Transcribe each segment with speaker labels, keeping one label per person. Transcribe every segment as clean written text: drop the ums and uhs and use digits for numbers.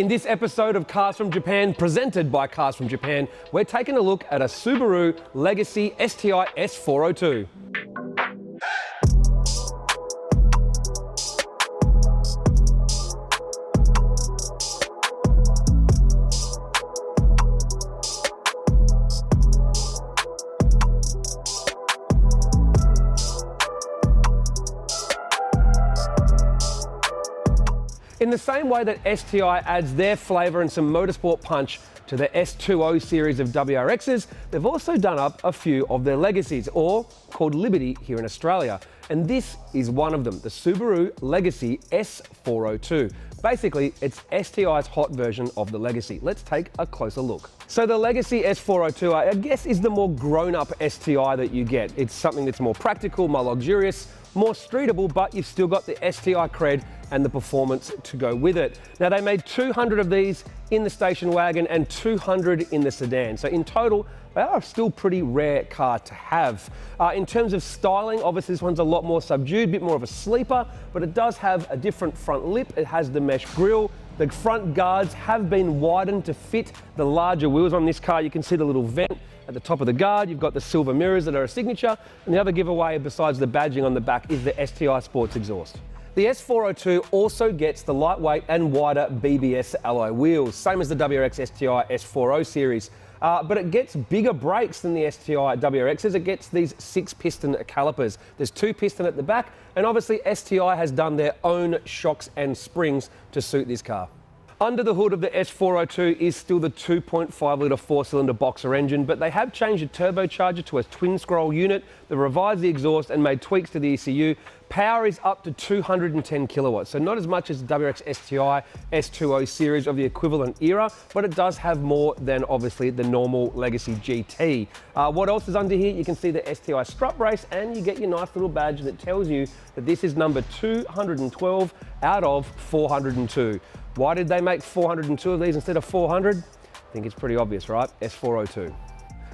Speaker 1: In this episode of Cars from Japan, presented by Cars from Japan, we're taking a look at a Subaru Legacy STi S402. In the same way that STi adds their flavour and some motorsport punch to the S2O series of WRXs, they've also done up a few of their legacies, or called Liberty here in Australia. And this is one of them, the Subaru Legacy S402. Basically, it's STi's hot version of the Legacy. Let's take a closer look. So the Legacy S402, I guess, is the more grown-up STi that you get. It's something that's more practical, more luxurious, more streetable, but you've still got the STi cred and the performance to go with it. Now, they made 200 of these in the station wagon and 200 in the sedan. So in total, they are still a pretty rare car to have. In terms of styling, obviously this one's a lot more subdued, a bit more of a sleeper, but it does have a different front lip. It has the mesh grille. The front guards have been widened to fit the larger wheels on this car. You can see the little vent at the top of the guard. You've got the silver mirrors that are a signature. And the other giveaway besides the badging on the back is the STi Sports exhaust. The S402 also gets the lightweight and wider BBS alloy wheels, same as the WRX STi S40 series. But it gets bigger brakes than the STi WRXs. It gets these 6-piston calipers. There's 2 piston at the back, and obviously STi has done their own shocks and springs to suit this car. Under the hood of the S402 is still the 2.5 litre 4-cylinder boxer engine, but they have changed the turbocharger to a twin scroll unit. They revised the exhaust and made tweaks to the ECU. Power is up to 210 kilowatts, so not as much as the WRX STi S20 series of the equivalent era, but it does have more than obviously the normal Legacy GT. What else is under here? You can see the STi strut brace, and you get your nice little badge that tells you that this is number 212 out of 402. Why did they make 402 of these instead of 400? I think it's pretty obvious, right? S402.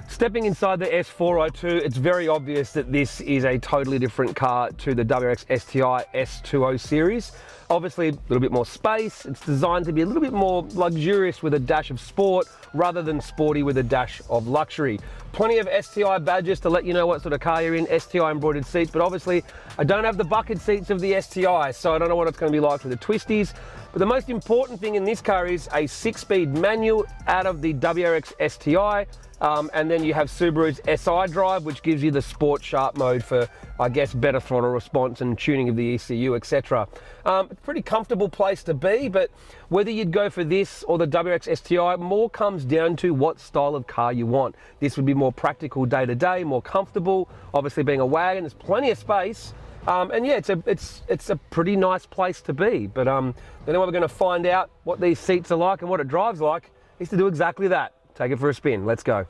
Speaker 1: Stepping inside the S402, it's very obvious that this is a totally different car to the WRX STi S20 series. Obviously, a little bit more space. It's designed to be a little bit more luxurious with a dash of sport rather than sporty with a dash of luxury. Plenty of STi badges to let you know what sort of car you're in, STi embroidered seats, but obviously I don't have the bucket seats of the STi, so I don't know what it's going to be like with the twisties. But the most important thing in this car is a 6-speed manual out of the WRX STi. And then you have Subaru's SI drive, which gives you the sport sharp mode for, I guess, better throttle response and tuning of the ECU, etc. It's a pretty comfortable place to be, but whether you'd go for this or the WRX STi, more comes down to what style of car you want. This would be more practical day to day, more comfortable. Obviously, being a wagon, there's plenty of space. And yeah, it's a pretty nice place to be. But the only way we're going to find out what these seats are like and what it drives like is to do exactly that. Take it for a spin. Let's go.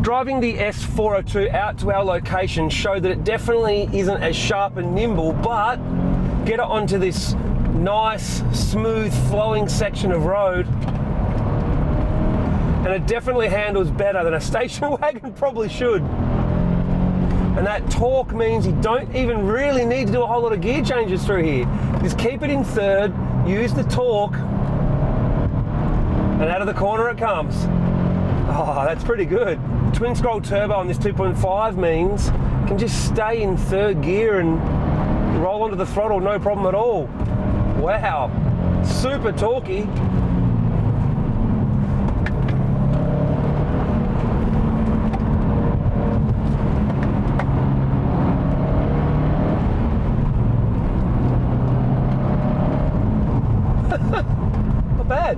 Speaker 1: Driving the S402 out to our location showed that it definitely isn't as sharp and nimble, but get it onto this nice, smooth, flowing section of road, and it definitely handles better than a station wagon probably should. And that torque means you don't even really need to do a whole lot of gear changes through here. Just keep it in third, use the torque, and out of the corner it comes. Oh, that's pretty good. Twin scroll turbo on this 2.5 means you can just stay in third gear and roll onto the throttle, no problem at all. Wow, super torquey. Not bad.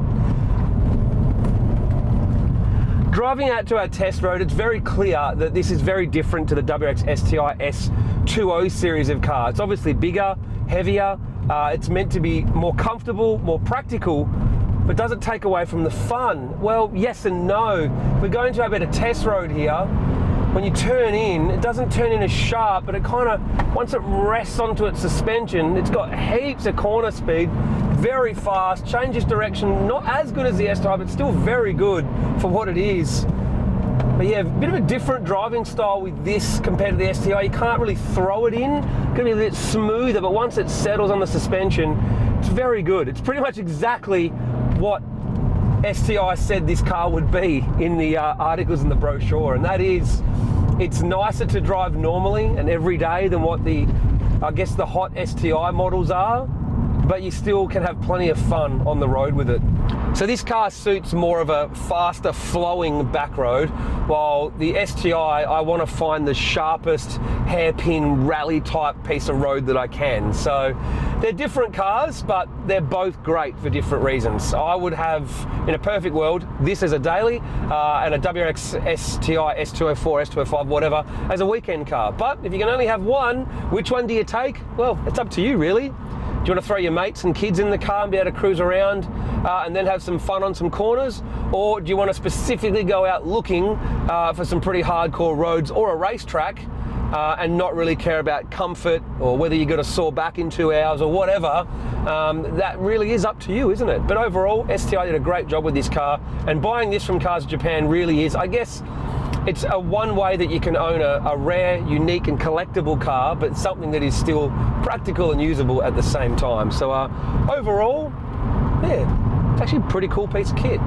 Speaker 1: Driving out to our test road, it's very clear that this is very different to the WRX STi S20 series of cars. It's obviously bigger, heavier, it's meant to be more comfortable, more practical, but does it take away from the fun? Well, yes and no. We're going to a bit of test road here. When you turn in, it doesn't turn in as sharp, but it kind of, once it rests onto its suspension, it's got heaps of corner speed, very fast, changes direction, not as good as the STi, but still very good for what it is. But yeah, a bit of a different driving style with this compared to the STi. You can't really throw it in. It's gonna be a bit smoother, but once it settles on the suspension, it's very good. It's pretty much exactly what STi said this car would be in the articles in the brochure, and that is, it's nicer to drive normally and every day than what I guess the hot STi models are, but you still can have plenty of fun on the road with it. So this car suits more of a faster flowing back road, while the STi, I want to find the sharpest hairpin rally type piece of road that I can. So they're different cars, but they're both great for different reasons. I would have, in a perfect world, this as a daily and a WRX STi S204, S205, whatever, as a weekend car. But if you can only have one, which one do you take? Well, it's up to you really. Do you want to throw your mates and kids in the car and be able to cruise around and then have some fun on some corners? Or do you want to specifically go out looking for some pretty hardcore roads or a racetrack and not really care about comfort or whether you're going to soar back in 2 hours or whatever? That really is up to you, isn't it? But overall, STi did a great job with this car, and buying this from Cars Japan really is, I guess, it's a one way that you can own a rare, unique and collectible car, but something that is still practical and usable at the same time. So overall, yeah, it's actually a pretty cool piece of kit.